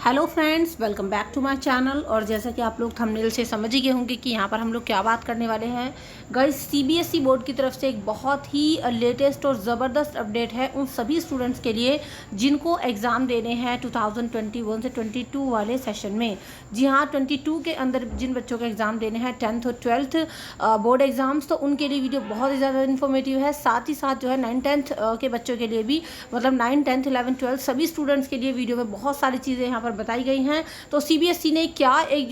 Hello friends, welcome back to my channel. और जैसा कि आप लोग थंबनेल से समझ ही गए होंगे कि यहाँ पर हम लोग क्या बात करने वाले हैं। गाइस, सीबीएसई बोर्ड की तरफ से एक बहुत ही लेटेस्ट और ज़बरदस्त अपडेट है उन सभी स्टूडेंट्स के लिए जिनको एग्ज़ाम देने हैं 2021 से 22 वाले सेशन में। जी हाँ, 22 के अंदर जिन बच्चों को एग्ज़ाम देने हैं 10th और 12th बोर्ड एग्ज़ाम्स, तो उनके लिए वीडियो बहुत ही ज़्यादा इन्फॉर्मेटिव है। साथ ही साथ जो है 9th 10th के बच्चों के लिए भी, मतलब 9th 10th 11th 12th सभी स्टूडेंट्स के लिए वीडियो में बहुत सारी चीज़ें यहाँ पर बताई गई हैं। तो सीबीएसई ने क्या एक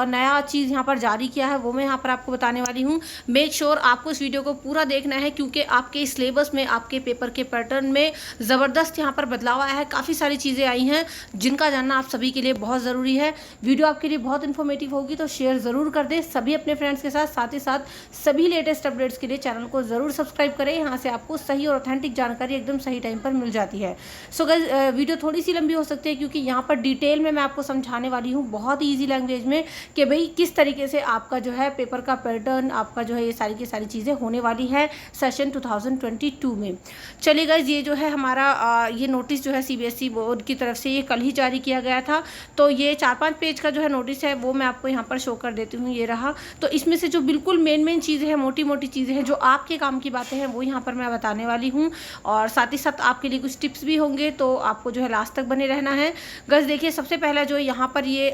नया चीज़ यहाँ पर जारी किया है वो मैं यहाँ पर आपको बताने वाली हूँ। मेक श्योर आपको इस वीडियो को पूरा देखना है, क्योंकि आपके सिलेबस में, आपके पेपर के पैटर्न में ज़बरदस्त यहाँ पर बदलाव आया है। काफ़ी सारी चीज़ें आई हैं जिनका जानना आप सभी के लिए बहुत ज़रूरी है। वीडियो आपके लिए बहुत इन्फॉर्मेटिव होगी, तो शेयर ज़रूर कर दें सभी अपने फ्रेंड्स के साथ। साथ ही साथ सभी लेटेस्ट अपडेट्स के लिए चैनल को ज़रूर सब्सक्राइब करें। यहाँ से आपको सही और ऑथेंटिक जानकारी एकदम सही टाइम पर मिल जाती है। सो गाइस, वीडियो थोड़ी सी लंबी हो सकती है, क्योंकि यहाँ पर डिटेल में मैं आपको समझाने वाली हूँ बहुत ही ईजी लैंग्वेज में कि भाई किस तरीके से आपका जो है पेपर का पैटर्न, आपका जो है ये सारी की सारी चीज़ें होने वाली है सेशन 2022 में। चलिए गाइस, ये जो है हमारा ये नोटिस जो है सीबीएसई बोर्ड की तरफ से ये कल ही जारी किया गया था। तो ये 4-5 पेज का जो है नोटिस है वो मैं आपको यहाँ पर शो कर देती हूँ। ये रहा। तो इसमें से जो बिल्कुल मेन चीज़ें हैं, मोटी मोटी चीज़ें हैं, जो आपके काम की बातें हैं, वो यहाँ पर मैं बताने वाली हूँ। और साथ ही साथ आपके लिए कुछ टिप्स भी होंगे, तो आपको जो है लास्ट तक बने रहना है। गाइस देखिए, सबसे पहला जो यहाँ पर ये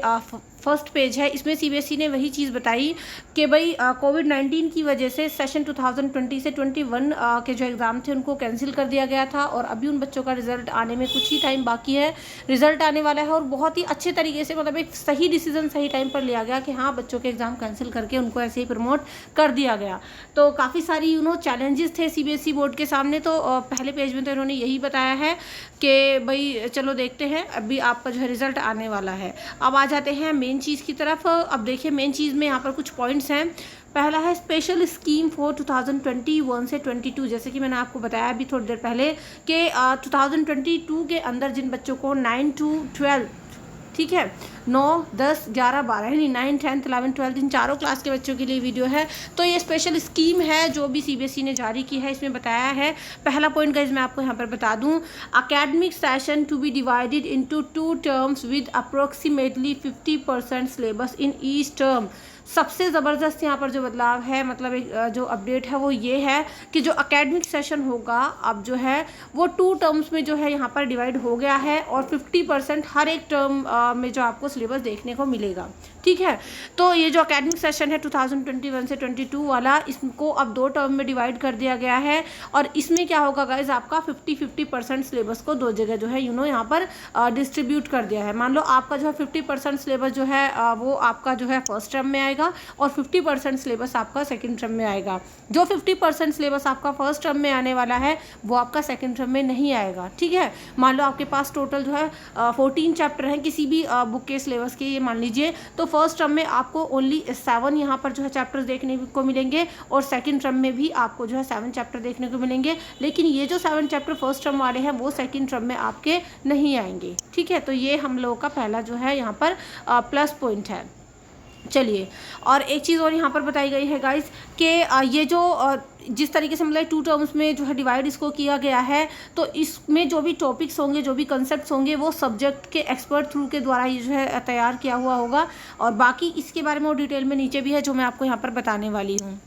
फर्स्ट पेज है, इसमें सीबीएसई ने वही चीज़ बताई कि भाई कोविड-19 की वजह से सेशन 2020 से 21 के जो एग्ज़ाम थे उनको कैंसिल कर दिया गया था। और अभी उन बच्चों का रिजल्ट आने में कुछ ही टाइम बाकी है। रिजल्ट आने वाला है और बहुत ही अच्छे तरीके से, मतलब एक सही डिसीजन सही टाइम पर लिया गया कि हाँ, बच्चों के एग्ज़ाम कैंसिल करके उनको ऐसे ही प्रमोट कर दिया गया। तो काफ़ी सारी चैलेंजेस थे सीबीएसई बोर्ड के सामने। तो पहले पेज में तो इन्होंने यही बताया है कि भाई चलो देखते हैं, अभी आपका जो है रिजल्ट आने वाला है। अब आ जाते हैं मेन चीज़ की तरफ। अब देखिए, मेन चीज़ में यहाँ पर कुछ पॉइंट्स हैं। पहला है स्पेशल स्कीम फॉर 2021 से 22। जैसे कि मैंने आपको बताया अभी थोड़ी देर पहले कि 2022 के अंदर जिन बच्चों को 9 to 12, ठीक है, 9, 10, 11, 12 यानी 9, 10, 11, 12 इन चारों क्लास के बच्चों के लिए वीडियो है। तो ये स्पेशल स्कीम है जो भी सीबीएसई ने जारी की है, इसमें बताया है। पहला पॉइंट गाइस मैं आपको यहाँ पर बता दूँ, academic session to be divided into 2 terms with approximately 50% syllabus in each term. सबसे ज़बरदस्त यहाँ पर जो बदलाव है, मतलब एक जो अपडेट है वो ये है कि जो एकेडमिक सेशन होगा अब जो है वो 2 टर्म्स में जो है यहाँ पर डिवाइड हो गया है, और 50% हर एक टर्म में जो आपको सिलेबस देखने को मिलेगा। ठीक है, तो ये जो एकेडमिक सेशन है 2021 से 22 वाला, इसको अब 2 टर्म में डिवाइड कर दिया गया है। और इसमें क्या होगा गाइज, आपका 50% सिलेबस को 2 जगह जो है यहाँ पर डिस्ट्रीब्यूट कर दिया है। मान लो आपका जो है 50% सिलेबस जो है वो आपका जो है फर्स्ट टर्म में आएगा, और 50% सिलेबस आपका सेकंड टर्म में आएगा। जो 50% सिलेबस आपका फर्स्ट टर्म में आने वाला है वो आपका सेकंड टर्म में नहीं आएगा। ठीक है, मान लो आपके पास टोटल जो है 14 चैप्टर हैं किसी भी बुक के सिलेबस के, ये मान लीजिए, तो फर्स्ट टर्म में आपको ओनली 7 यहाँ पर जो है चैप्टर्स देखने को मिलेंगे, और सेकंड टर्म में भी आपको जो है 7 चैप्टर देखने को मिलेंगे। लेकिन ये जो 7 चैप्टर फर्स्ट टर्म वाले हैं वो सेकंड टर्म में आपके नहीं आएंगे। ठीक है, तो ये हम लोगों का पहला जो है यहाँ पर प्लस पॉइंट है। चलिए, और एक चीज़ और यहाँ पर बताई गई है गाइस कि ये जो जिस तरीके से मतलब 2 टर्म्स में जो है डिवाइड इसको किया गया है, तो इसमें जो भी टॉपिक्स होंगे, जो भी कंसेप्ट्स होंगे, वो सब्जेक्ट के एक्सपर्ट थ्रू के द्वारा ये जो है तैयार किया हुआ होगा। और बाकी इसके बारे में वो डिटेल में नीचे भी है जो मैं आपको यहाँ पर बताने वाली हूँ।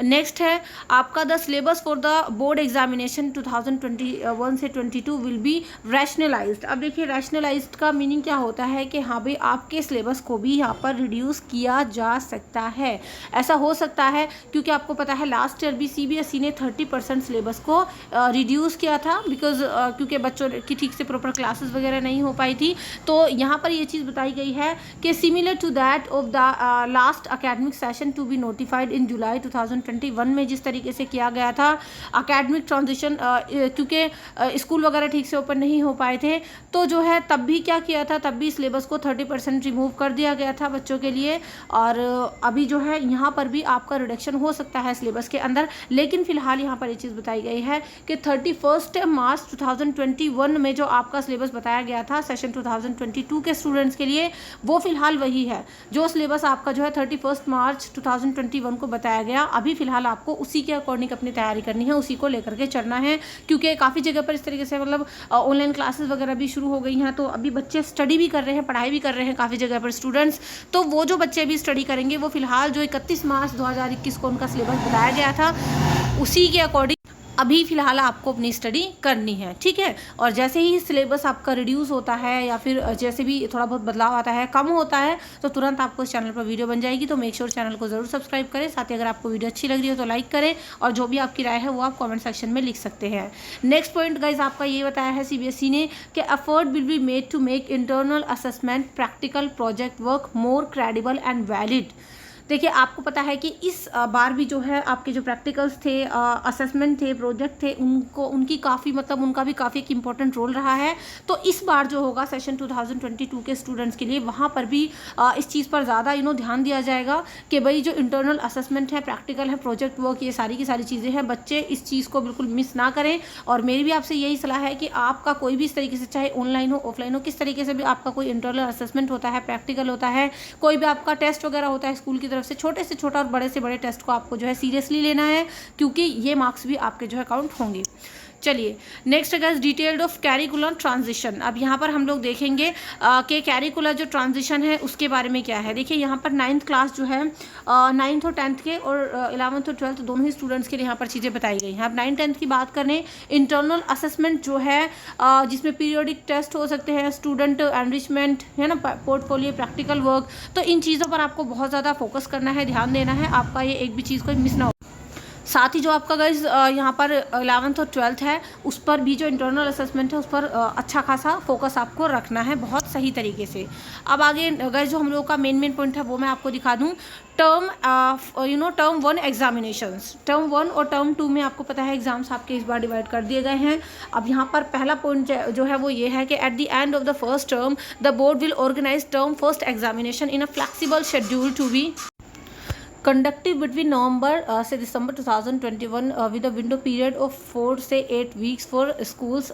नेक्स्ट है आपका the syllabus for the board examination 2021 से 22 विल बी रैशनलाइज्ड। अब देखिए, रैशनलाइज्ड का मीनिंग क्या होता है कि हाँ भाई, आपके सिलेबस को भी यहाँ पर रिड्यूस किया जा सकता है। ऐसा हो सकता है क्योंकि आपको पता है लास्ट ईयर भी सीबीएसई ने 30% सिलेबस को रिड्यूस किया था, बिकॉज क्योंकि बच्चों की ठीक से प्रॉपर क्लासेस वगैरह नहीं हो पाई थी। तो यहाँ पर ये चीज़ बताई गई है कि similar to that of the last academic session to be notified in July 2021 में जिस तरीके से किया गया था अकेडमिक ट्रांजिशन, क्योंकि स्कूल वगैरह ठीक से ओपन नहीं हो पाए थे, तो जो है तब भी क्या किया था, तब भी सिलेबस को 30% रिमूव कर दिया गया था बच्चों के लिए। और अभी जो है यहाँ पर भी आपका रिडक्शन हो सकता है सिलेबस के अंदर। लेकिन फिलहाल यहाँ पर ये चीज़ बताई गई है कि 31 मार्च 2021 में जो आपका सिलेबस बताया गया था सेशन 2022 के स्टूडेंट्स के लिए, वो फिलहाल वही है जो सिलेबस आपका जो है 31 मार्च 2021 को बताया गया। अभी अभी फ़िलहाल आपको उसी के अकॉर्डिंग अपनी तैयारी करनी है, उसी को लेकर के चलना है, क्योंकि काफ़ी जगह पर इस तरीके से मतलब ऑनलाइन क्लासेस वगैरह भी शुरू हो गई हैं। तो अभी बच्चे स्टडी भी कर रहे हैं, पढ़ाई भी कर रहे हैं काफ़ी जगह पर स्टूडेंट्स। तो वो जो बच्चे अभी स्टडी करेंगे वो फ़िलहाल जो 31 मार्च 2021 को उनका सिलेबस बताया गया था, उसी के अकॉर्डिंग अभी फ़िलहाल आपको अपनी स्टडी करनी है, ठीक है। और जैसे ही सिलेबस आपका रिड्यूस होता है या फिर जैसे भी थोड़ा बहुत बदलाव आता है, कम होता है, तो तुरंत आपको इस चैनल पर वीडियो बन जाएगी। तो मेक श्योर चैनल को ज़रूर सब्सक्राइब करें। साथ ही अगर आपको वीडियो अच्छी लग रही हो तो लाइक करें, और जो भी आपकी राय है वो आप कमेंट सेक्शन में लिख सकते हैं। नेक्स्ट पॉइंट गाइज आपका ये बताया है CBSE ने कि effort will be made to make internal assessment, practical, project work more credible and valid. देखिए, आपको पता है कि इस बार भी जो है आपके जो प्रैक्टिकल्स थे, असेसमेंट थे, प्रोजेक्ट थे, उनकी काफ़ी मतलब उनका भी काफ़ी एक इम्पॉर्टेंट रोल रहा है। तो इस बार जो होगा सेशन 2022 के स्टूडेंट्स के लिए, वहाँ पर भी इस चीज़ पर ज़्यादा ध्यान दिया जाएगा कि भाई जो इंटरनल असेसमेंट है, प्रैक्टिकल है, प्रोजेक्ट वर्क, ये सारी की सारी चीज़ें हैं, बच्चे इस चीज़ को बिल्कुल मिस ना करें। और मेरी भी आपसे यही सलाह है कि आपका कोई भी इस तरीके से, चाहे ऑनलाइन हो ऑफलाइन हो, किस तरीके से भी आपका कोई इंटरनल असेसमेंट होता है, प्रैक्टिकल होता है, कोई भी आपका टेस्ट वगैरह होता है स्कूल की तरफ से, छोटे से छोटा और बड़े से बड़े टेस्ट को आपको जो है सीरियसली लेना है, क्योंकि ये मार्क्स भी आपके जो है काउंट होंगे। चलिए नेक्स्ट है डिटेल्ड ऑफ कैरिकुलर ट्रांजिशन। अब यहाँ पर हम लोग देखेंगे कि कैरिकुलर जो ट्रांजिशन है उसके बारे में क्या है। देखिए, यहाँ पर 9th क्लास जो है 9th और 10th के और 11th और 12th दोनों ही स्टूडेंट्स के लिए यहाँ पर चीज़ें बताई गई हैं। अब 9th 10th की बात करें, इंटरनल असेसमेंट जो है जिसमें पीरियोडिक टेस्ट हो सकते हैं, स्टूडेंट एनरिचमेंट है ना, पोर्टफोलियो, प्रैक्टिकल वर्क, तो इन चीज़ों पर आपको बहुत ज़्यादा फोकस करना है, ध्यान देना है, आपका ये एक भी चीज़ कोई मिस ना हो। साथ ही जो आपका गाइज यहाँ पर 11th और 12th है, उस पर भी जो इंटरनल असेसमेंट है उस पर अच्छा खासा फोकस आपको रखना है, बहुत सही तरीके से। अब आगे गाइज जो हम लोगों का मेन पॉइंट है वो मैं आपको दिखा दूँ। टर्म 1 एग्जामिनेशंस, टर्म 1 और टर्म 2 में आपको पता है एग्जाम्स आपके इस बार डिवाइड कर दिए गए हैं। अब यहाँ पर पहला पॉइंट जो है वो ये है कि at the end of the first term the board will organise term first examination in a flexible schedule to be conductive between November से December 2021 with a window period of 4 से 8 वीक्स फॉर स्कूल्स।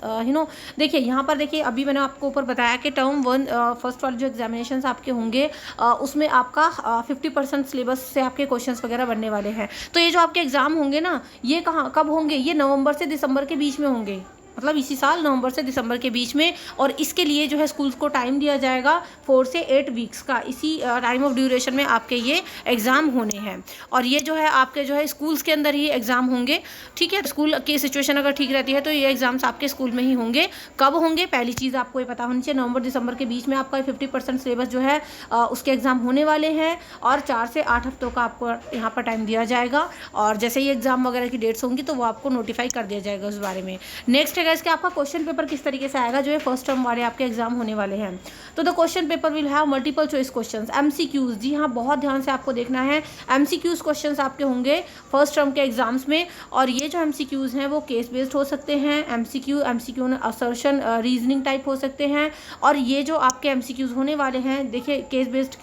देखिए, यहाँ पर देखिए, अभी मैंने आपको ऊपर बताया कि टर्म 1 फर्स्ट वाले जो एग्जामिनेशंस आपके होंगे उसमें आपका 50% सिलेबस से आपके क्वेश्चंस वगैरह बनने वाले हैं। तो ये जो आपके एग्ज़ाम होंगे ना, ये कब होंगे, ये नवंबर से दिसंबर के बीच में होंगे, मतलब इसी साल नवंबर से दिसंबर के बीच में। और इसके लिए जो है स्कूल्स को टाइम दिया जाएगा 4 से 8 वीक्स का। इसी टाइम ऑफ ड्यूरेशन में आपके ये एग्ज़ाम होने हैं, और ये जो है आपके जो है स्कूल्स के अंदर ही एग्ज़ाम होंगे, ठीक है। स्कूल की सिचुएशन अगर ठीक रहती है तो ये एग्ज़ाम्स आपके स्कूल में ही होंगे। कब होंगे, पहली चीज़ आपको ये पता होनी चाहिए, नवंबर दिसंबर के बीच में आपका 50% सिलेबस जो है उसके एग्ज़ाम होने वाले हैं, और 4 से 8 हफ्तों का आपको यहाँ पर टाइम दिया जाएगा। और जैसे ही एग्ज़ाम वगैरह की डेट्स होंगी तो वो आपको नोटिफाई कर दिया जाएगा उस बारे में। नेक्स्ट है इसके आपका क्वेश्चन पेपर किस तरीके से आएगा, जो है फर्स्ट टर्म वाले आपके एग्जाम होने वाले हैं। तो the question paper will have multiple choice questions, MCQs। जी हाँ, बहुत ध्यान से आपको देखना है, MCQs क्वेश्चंस आपके होंगे फर्स्ट टर्म के एग्जाम्स में। और ये जो MCQs हैं वो केस बेस्ड हो सकते हैं, MCQ असर्शन रीजनिंग टाइप हो सकते हैं। और ये जो आपके MCQs होने वाले हैं, देखिए केस बेस्ड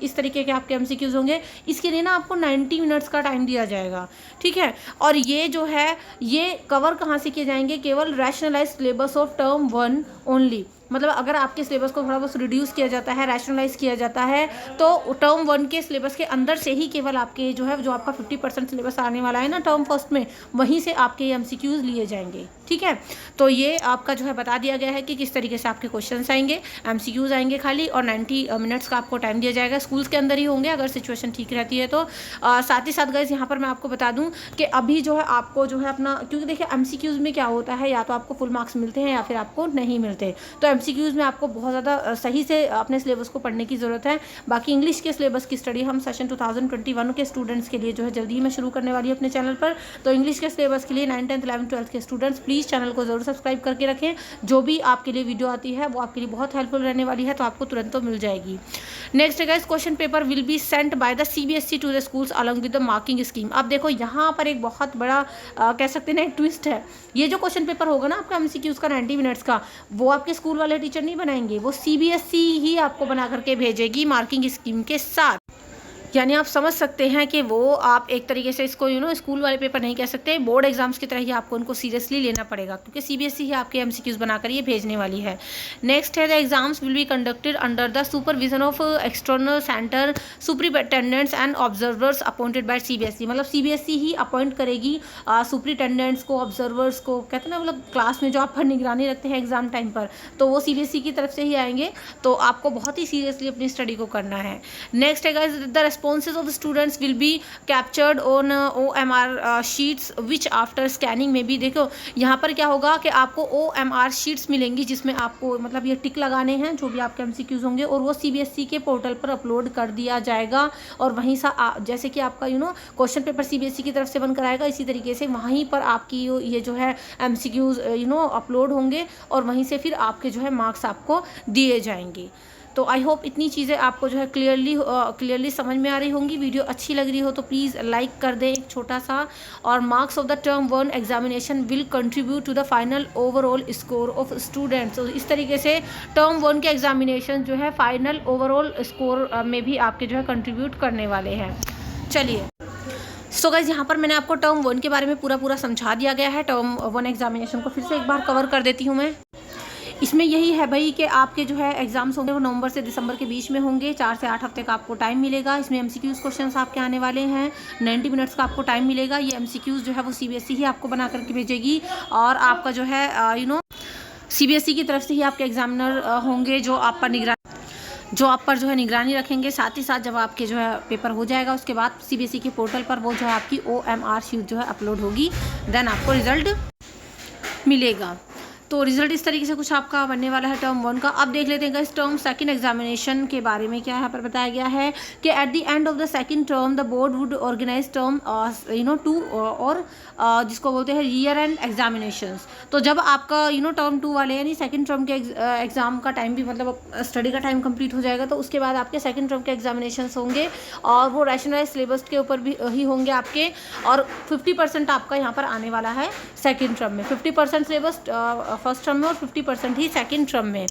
इस तरीके के आपके MCQs होंगे। इसके लिए ना आपको 90 मिनट्स का टाइम दिया जाएगा, ठीक है। और ये जो है ये कवर कहाँ से किए जाएंगे, केवल rationalise syllabus of term 1 only. मतलब अगर आपके सिलेबस को थोड़ा बहुत रिड्यूस किया जाता है, रैशनलाइज किया जाता है, तो टर्म 1 के सिलेबस के अंदर से ही केवल आपके जो है जो आपका 50% सिलेबस आने वाला है ना टर्म फर्स्ट में, वहीं से आपके ये MCQs लिए जाएंगे, ठीक है। तो ये आपका जो है बता दिया गया है कि किस तरीके से आपके क्वेश्चंस आएंगे, MCQs आएंगे खाली, और 90 मिनट्स का आपको टाइम दिया जाएगा। स्कूल्स के अंदर ही होंगे अगर सिचुएशन ठीक रहती है तो। साथ ही साथ गाइस यहाँ पर मैं आपको बता दूँ कि अभी जो है आपको जो है अपना, क्योंकि देखिए MCQs में क्या होता है, या तो आपको फुल मार्क्स मिलते हैं या फिर आपको नहीं मिलते। तो MCQs में आपको बहुत ज़्यादा सही से अपने सिलेबस को पढ़ने की ज़रूरत है। बाकी इंग्लिश के सिलेबस की स्टडी हम सेशन 2021 के स्टूडेंट्स के लिए जो है जल्दी ही मैं शुरू करने वाली हूँ अपने चैनल पर। तो इंग्लिश के सिलेबस के लिए 9th 10th 11th 12th के स्टूडेंट्स प्लीज़ चैनल को ज़रूर सब्सक्राइब करके रखें। जो भी आपके लिए वीडियो आती है वो आपके लिए बहुत हेल्पफुल रहने वाली है, तो आपको तुरंत तो मिल जाएगी। नेक्स्ट है guys, question paper will be sent by the CBSE to the schools along with the marking scheme. अब देखो यहाँ पर एक बहुत बड़ा कह सकते हैं ना एक ट्विस्ट है। ये जो क्वेश्चन पेपर होगा ना आपका MCQs का 90 मिनट्स का, वो आपके स्कूल वाले टीचर नहीं बनाएंगे, वो CBSE ही आपको बना करके भेजेगी मार्किंग स्कीम के साथ। यानी आप समझ सकते हैं कि वो आप एक तरीके से इसको स्कूल वाले पेपर नहीं कह सकते, बोर्ड एग्जाम्स की तरह ही आपको उनको सीरियसली लेना पड़ेगा, क्योंकि सीबीएसई ही आपके एमसीक्यूज बनाकर ये भेजने वाली है। नेक्स्ट है the exams will be conducted under the supervision of external centre superintendents and observers appointed by CBSE. मतलब सीबीएसई ही अपॉइंट करेगी सुपरिटेंडेंट्स को, ऑब्जर्वर्स को, कहते हैं ना, मतलब क्लास में जो आप पर निगरानी रखते हैं एग्जाम टाइम पर, तो वो सीबीएसई की तरफ से ही आएंगे। तो आपको बहुत ही सीरियसली अपनी स्टडी को करना है। नेक्स्ट है guys, the responses of the students will be captured on OMR sheets which after scanning में भी देखो यहाँ पर क्या होगा कि आपको OMR sheets मिलेंगी, जिसमें आपको मतलब ये टिक लगाने हैं जो भी आपके MCQs होंगे, और वो CBSE के पोर्टल पर अपलोड कर दिया जाएगा। और वहीं से जैसे कि आपका क्वेश्चन पेपर CBSE की तरफ से बनकर आएगा, इसी तरीके से वहीं पर आपकी ये जो है MCQs अपलोड होंगे, और वहीं से फिर आपके जो है मार्क्स आपको दिए जाएंगे। तो आई होप इतनी चीज़ें आपको जो है क्लियरली समझ में आ रही होंगी। वीडियो अच्छी लग रही हो तो प्लीज़ लाइक कर दें एक छोटा सा। और marks of the term 1 examination will contribute to the final overall score of students. तो इस तरीके से टर्म 1 के एग्जामिनेशन जो है फाइनल ओवरऑल स्कोर में भी आपके जो है कंट्रीब्यूट करने वाले हैं। चलिए, सो गाइस, यहाँ पर मैंने आपको टर्म 1 के बारे में पूरा समझा दिया गया है। टर्म 1 एग्जामिनेशन को फिर से एक बार कवर कर देती हूँ मैं। इसमें यही है भाई कि आपके जो है एग्जाम्स होंगे वो नवंबर से दिसंबर के बीच में होंगे। 4 से 8 हफ्ते का आपको टाइम मिलेगा। इसमें एमसीक्यूज़ क्वेश्चंस आपके आने वाले हैं। 90 मिनट्स का आपको टाइम मिलेगा। ये एमसीक्यूज़ जो है वो सीबीएसई ही आपको बना करके भेजेगी, और आपका जो है सीबीएसई की तरफ से ही आपके एग्जामिनर होंगे जो आप पर जो है निगरानी रखेंगे। साथ ही साथ जब आपके जो है पेपर हो जाएगा, उसके बाद सीबीएसई के पोर्टल पर वो जो है आपकी OMR शीट जो है अपलोड होगी, देन आपको रिजल्ट मिलेगा। तो रिजल्ट इस तरीके से कुछ आपका बनने वाला है टर्म 1 का। अब देख लेते हैं इस टर्म 2 एग्जामिनेशन के बारे में क्या यहाँ पर बताया गया है कि at the end of the second term the board would organise term 2 और जिसको बोलते हैं ईयर एंड एग्जामिनेशंस। तो जब आपका टर्म 2 वाले यानी सेकंड टर्म के एग्जाम का टाइम भी मतलब स्टडी का टाइम कंप्लीट हो जाएगा, तो उसके बाद आपके सेकंड टर्म के एग्जामिनेशंस होंगे, और वो रैशनलाइज सिलेबस के ऊपर भी ही होंगे आपके। और 50% आपका यहाँ पर आने वाला है सेकेंड टर्म में। 50% सिलेबस फर्स्ट टर्म में और 50% ही सेकंड टर्म में।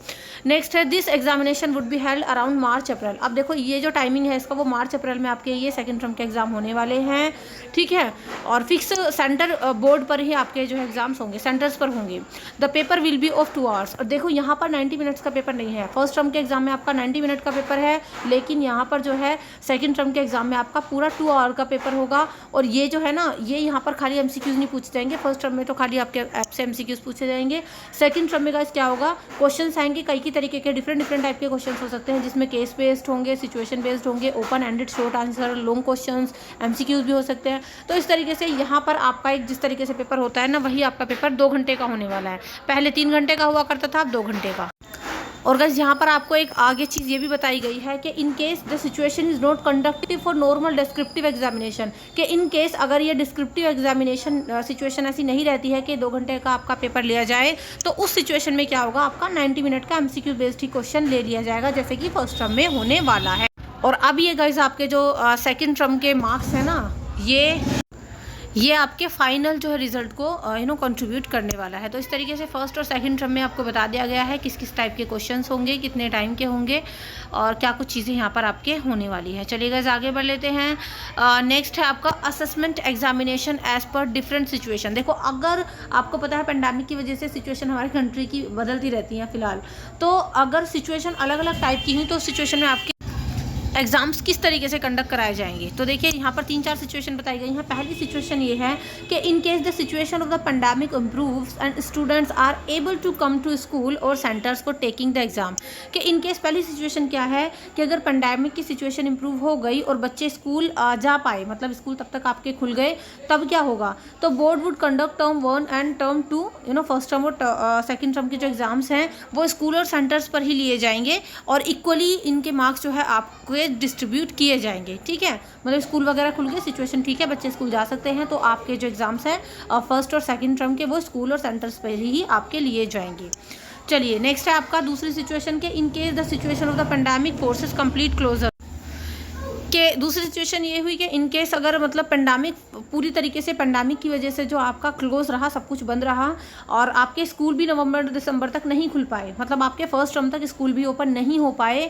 नेक्स्ट है this examination would be held around March April. अब देखो ये जो टाइमिंग है इसका, वो मार्च अप्रैल में आपके ये सेकंड टर्म के एग्जाम होने वाले हैं, ठीक है। और फिक्स सेंटर बोर्ड पर ही आपके जो है एग्जाम्स होंगे, सेंटर्स पर होंगे। The paper will B of 2 hours. और देखो यहाँ पर 90 मिनट्स का पेपर नहीं है। फर्स्ट टर्म के एग्जाम में आपका 90 मिनट का पेपर है, लेकिन यहाँ पर जो है सेकंड टर्म के एग्जाम में आपका पूरा 2 आवर का पेपर होगा। और ये जो है ना, ये यहाँ पर खाली एमसीक्यूज नहीं पूछे जाएंगे। फर्स्ट टर्म में तो खाली आपके ऐप से एमसीक्यूज पूछे जाएंगे। सेकंड टर्म में गाइस क्या होगा, क्वेश्चंस आएंगे कई तरीके के, डिफरेंट टाइप के क्वेश्चंस हो सकते हैं, जिसमें केस बेस्ड होंगे, सिचुएशन बेस्ड होंगे, open ended, short answer, long questions, MCQs भी हो सकते हैं। तो इस तरीके से यहाँ पर आपका एक जिस तरीके से पेपर होता है ना, वही आपका पेपर 2 घंटे का होने वाला है। पहले 3 घंटे का हुआ करता था, अब 2 घंटे का। और गाइस यहाँ पर आपको एक आगे चीज़ ये भी बताई गई है कि in case the situation is not conductive for normal descriptive examination, कि इन केस अगर ये डिस्क्रिप्टिव एग्जामिनेशन सिचुएशन ऐसी नहीं रहती है कि 2 घंटे का आपका पेपर लिया जाए, तो उस सिचुएशन में क्या होगा, आपका 90 मिनट का एमसीक्यू बेस्ड ही क्वेश्चन ले लिया जाएगा, जैसे कि फर्स्ट टर्म में होने वाला है। और अब ये गाइस आपके जो सेकेंड टर्म के मार्क्स है ना, ये आपके फाइनल जो है रिजल्ट को कंट्रीब्यूट करने वाला है। तो इस तरीके से फर्स्ट और सेकंड टर्म में आपको बता दिया गया है किस किस टाइप के क्वेश्चंस होंगे, कितने टाइम के होंगे, और क्या कुछ चीज़ें यहाँ पर आपके होने वाली है। चलिए गाइस आगे बढ़ लेते हैं। नेक्स्ट है आपका assessment examination as per different situation. देखो अगर आपको पता है पेंडेमिक की वजह से सिचुएशन हमारी कंट्री की बदलती रहती है फिलहाल, तो अगर सिचुएशन अलग अलग टाइप की हुई तो उस सिचुएशन में आपके एग्जाम्स किस तरीके से कंडक्ट कराए जाएंगे। तो देखिए यहाँ पर 3-4 सिचुएशन बताई गई हैं। पहली सिचुएशन ये है कि in case the situation of the pandemic improves and students are able to come to school और centres for taking the exam. कि इन केस पहली सिचुएशन क्या है कि अगर पेंडेमिक की सिचुएशन इंप्रूव हो गई और बच्चे स्कूल जा पाए, मतलब स्कूल तब तक आपके खुल गए, तब क्या होगा, तो board would conduct term 1 and term 2, first term और सेकेंड टर्म के जो एग्जाम्स हैं वो स्कूल और सेंटर्स पर ही लिए जाएंगे, और इक्वली इनके मार्क्स जो है आपको डिस्ट्रीब्यूट किए जाएंगे, ठीक है। मतलब स्कूल वगैरह खुल गए, सिचुएशन ठीक है, बच्चे स्कूल जा सकते हैं, तो आपके जो एग्जाम्स हैं फर्स्ट और सेकंड टर्म के वो स्कूल और सेंटर्स पर ही आपके लिए जाएंगे। चलिए नेक्स्ट है आपका दूसरी सिचुएशन के in case the situation of the pandemic forces complete closure, कि दूसरी सिचुएशन ये हुई कि इन केस अगर मतलब पेंडेमिक पूरी तरीके से पेंडेमिक की वजह से जो आपका क्लोज रहा, सब कुछ बंद रहा और आपके स्कूल भी नवंबर दिसंबर तक नहीं खुल पाए, मतलब आपके फर्स्ट टर्म तक स्कूल भी ओपन नहीं हो पाए,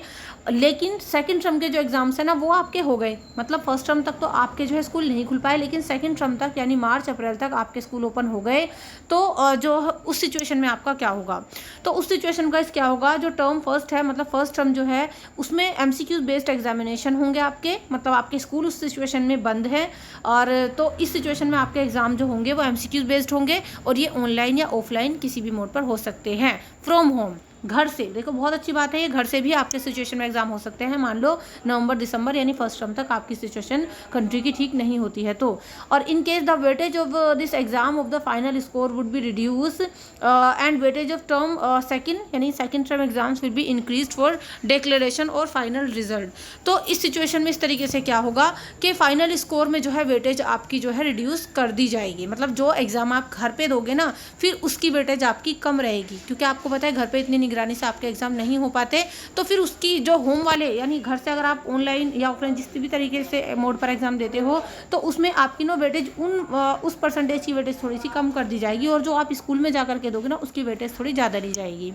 लेकिन सेकंड टर्म के जो एग्ज़ाम्स हैं ना वो आपके हो गए। मतलब फर्स्ट टर्म तक तो आपके जो है स्कूल नहीं खुल पाए, लेकिन सेकंड टर्म तक यानी मार्च अप्रैल तक आपके स्कूल ओपन हो गए। तो जो उस सिचुएशन में आपका क्या होगा, तो उस सिचुएशन का क्या होगा, जो टर्म फर्स्ट है मतलब फर्स्ट टर्म जो है उसमें एमसीक्यूज बेस्ड एग्जामिनेशन होंगे आपके, मतलब आपके स्कूल उस सिचुएशन में बंद है और तो इस सिचुएशन में आपके एग्ज़ाम जो होंगे वो एमसीक्यूज बेस्ड होंगे और ये ऑनलाइन या ऑफलाइन किसी भी मोड पर हो सकते हैं, फ्रॉम होम, घर से। देखो बहुत अच्छी बात है, ये घर से भी आपके सिचुएशन में एग्जाम हो सकते हैं। मान लो नवंबर दिसंबर यानी फर्स्ट टर्म तक आपकी सिचुएशन कंट्री की ठीक नहीं होती है तो। और in case the weightage of this exam of the final score would be reduce and weightage of term second यानी second term exams will be increase for declaration और फाइनल रिजल्ट। तो इस सिचुएशन में इस तरीके से क्या होगा कि फाइनल स्कोर में जो है वेटेज आपकी जो है रिड्यूस कर दी जाएगी, मतलब जो एग्जाम आप घर पे दोगे ना फिर उसकी वेटेज आपकी कम रहेगी, क्योंकि आपको पता है घर पे इतनी निगरानी से आपके एग्जाम नहीं हो पाते, तो फिर उसकी जो होम वाले यानी घर से अगर आप ऑनलाइन या ऑफलाइन जिस भी तरीके से मोड पर एग्जाम देते हो तो उसमें आपकी नो वेटेज उस परसेंटेज की वेटेज थोड़ी सी कम कर दी जाएगी और जो आप स्कूल में जा करके दोगे ना उसकी वेटेज थोड़ी ज़्यादा ली जाएगी।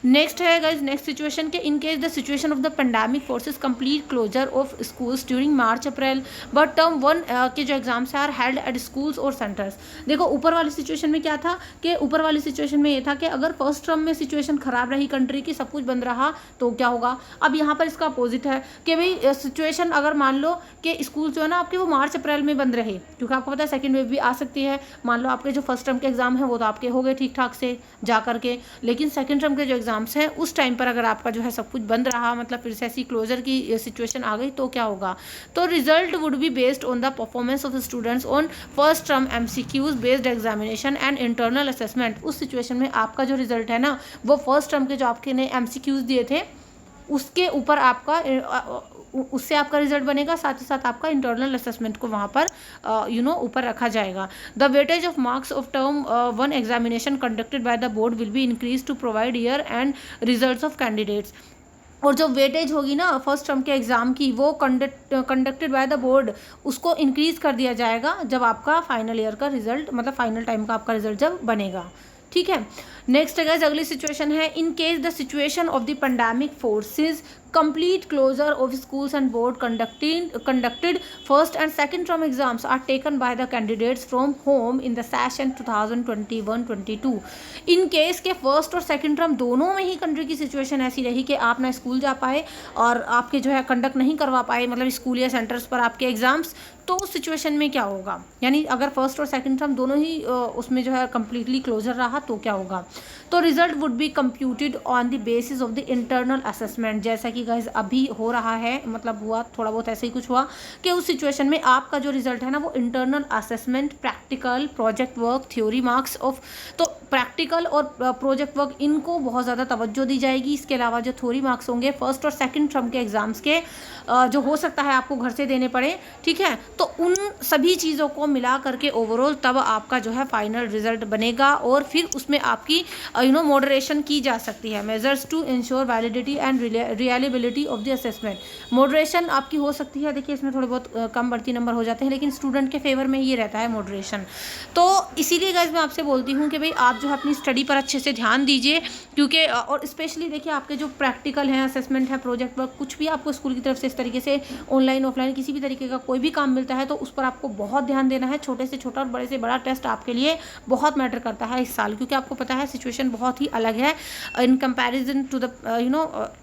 नेक्स्ट है गाइज, नेक्स्ट सिचुएशन के in case the situation of the pandemic forces complete closure of schools during March April but term 1 के जो exams are held at schools और सेंटर्स। देखो ऊपर वाली सिचुएशन में क्या था कि ऊपर वाली सिचुएशन में ये था कि अगर फर्स्ट टर्म में सिचुएशन खराब रही कंट्री की, सब कुछ बंद रहा तो क्या होगा। अब यहाँ पर इसका अपोजिट है कि भाई सिचुएशन अगर मान लो कि स्कूल जो है ना आपके वो मार्च अप्रैल में बंद रहे, क्योंकि आपको पता है सेकेंड वेव भी आ सकती है। मान लो आपके जो फर्स्ट टर्म के एग्जाम है वो तो आपके हो गए ठीक ठाक से जा करके, लेकिन सेकेंड टर्म के जो एग्जाम्स हैं उस टाइम पर अगर आपका जो है सब कुछ बंद रहा, मतलब फिर से ऐसी क्लोजर की सिचुएशन आ गई तो क्या होगा। तो result would be based on the performance of students on first term MCQs based examination and internal assessment. उस सिचुएशन में आपका जो रिजल्ट है ना वो फर्स्ट टर्म के जो आपके ने एमसीक्यूज दिए थे उसके ऊपर आपका उससे आपका रिजल्ट बनेगा, साथ ही साथ आपका इंटरनल असेसमेंट को वहाँ पर ऊपर रखा जाएगा। The weightage of marks of term 1 examination conducted by the board will be increase to provide year end results of candidates. और जो वेटेज होगी ना फर्स्ट टर्म के एग्ज़ाम की वो कंडक्टेड बाय द बोर्ड उसको इंक्रीज़ कर दिया जाएगा जब आपका फाइनल ईयर का रिजल्ट मतलब फाइनल टाइम का आपका रिजल्ट जब बनेगा। ठीक है, नेक्स्ट है अगली सिचुएशन है इन case the situation of the pandemic forces complete closure of schools and board conducted first and second term exams are taken by the candidates from home in the session 2021-22। In case के first और second term दोनों में ही country की situation ऐसी रही कि आप ना स्कूल जा पाए और आपके जो है कंडक्ट नहीं करवा पाए, मतलब स्कूल या सेंटर्स पर आपके एग्जाम्स, तो उस सिचुएशन में क्या होगा, यानी अगर फर्स्ट और सेकंड टर्म दोनों ही उसमें जो है कम्प्लीटली क्लोजर रहा तो क्या होगा। तो result would be computed on the basis of the internal assessment, जैसा कि गाइज अभी हो रहा है, मतलब हुआ थोड़ा बहुत ऐसे ही कुछ हुआ कि उस सिचुएशन में आपका जो रिजल्ट है ना वो internal assessment, practical, project work, theory marks of, तो प्रैक्टिकल और प्रोजेक्ट वर्क इनको बहुत ज़्यादा तवज्जो दी जाएगी। इसके अलावा जो थ्योरी मार्क्स होंगे फर्स्ट और सेकंड टर्म के एग्जाम्स के जो हो सकता है आपको घर से देने पड़े, ठीक है, तो उन सभी चीज़ों को मिला करके ओवरऑल तब आपका जो है फाइनल रिजल्ट बनेगा और फिर उसमें आपकी मॉडरेशन की जा सकती है। Measures to ensure validity and reliability of the assessment, moderation आपकी हो सकती है। देखिए इसमें थोड़े बहुत कम बढ़ती नंबर हो जाते हैं, लेकिन स्टूडेंट के फेवर में ये रहता है मॉडरेशन। तो इसीलिए गाइस मैं आपसे बोलती हूँ कि भाई आप जो है अपनी स्टडी पर अच्छे से ध्यान दीजिए, क्योंकि और स्पेशली देखिए आपके जो प्रैक्टिकल हैं, असेसमेंट है, प्रोजेक्ट वर्क, कुछ भी आपको स्कूल की तरफ से इस तरीके से ऑनलाइन ऑफलाइन किसी भी तरीके का कोई भी काम मिलता है तो उस पर आपको बहुत ध्यान देना है। छोटे से छोटा और बड़े से बड़ा टेस्ट आपके लिए बहुत मैटर करता है इस साल, क्योंकि आपको पता है सिचुएशन बहुत ही अलग है in comparison to the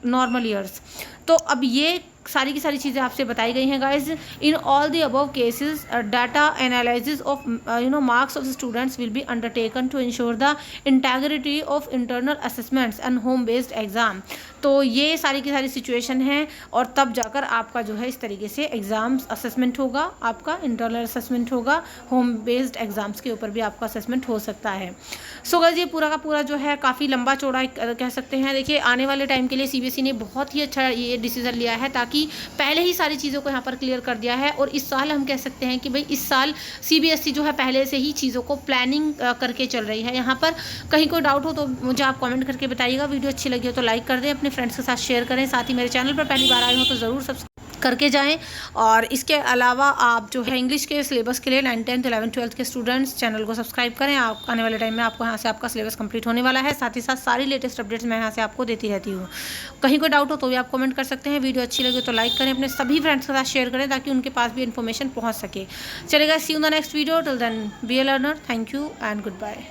normal years. तो अब ये सारी की सारी चीज़ें आपसे बताई गई हैं guys. In all the above cases data analysis of marks of students will be undertaken to ensure the integrity of internal assessments and home based exam. तो ये सारी की सारी सिचुएशन है और तब जाकर आपका जो है इस तरीके से एग्ज़ाम्स असेसमेंट होगा, आपका इंटरनल असेसमेंट होगा, होम बेस्ड एग्जाम्स के ऊपर भी आपका असेसमेंट हो सकता है। सो गाइस ये पूरा का पूरा जो है काफ़ी लंबा चौड़ा कह सकते हैं। देखिए आने वाले टाइम के लिए सीबीएसई ने बहुत ही अच्छा ये डिसीजन लिया है, ताकि पहले ही सारी चीज़ों को यहाँ पर क्लियर कर दिया है। और इस साल हम कह सकते हैं कि भाई इस साल सीबीएसई जो है पहले से ही चीज़ों को प्लानिंग करके चल रही है। यहाँ पर कहीं कोई डाउट हो तो मुझे आप कमेंट करके बताइएगा। वीडियो अच्छी लगी हो तो लाइक कर दें, अपने फ्रेंड्स के साथ शेयर करें, साथ ही मेरे चैनल पर पहली बार आए हो तो ज़रूर सब्सक्राइब करके जाएं। और इसके अलावा आप जो है इंग्लिश के सिलेबस के लिए 9th 10th 11th 12th के स्टूडेंट्स चैनल को सब्सक्राइब करें। आप आने वाले टाइम में आपको यहाँ से आपका सिलेबस कंप्लीट होने वाला है। साथ ही साथ सारी लेटेस्ट अपडेट्स मैं यहाँ से आपको देती रहती हूँ। कहीं कोई डाउट हो तो भी आप कमेंट कर सकते हैं। वीडियो अच्छी लगे तो लाइक करें, अपने सभी फ्रेंड्स के साथ शेयर करें ताकि उनके पास भी इन्फॉर्मेशन पहुँच सके। चलेगा, see you in the next video. Till then be a learner. Thank you and good bye.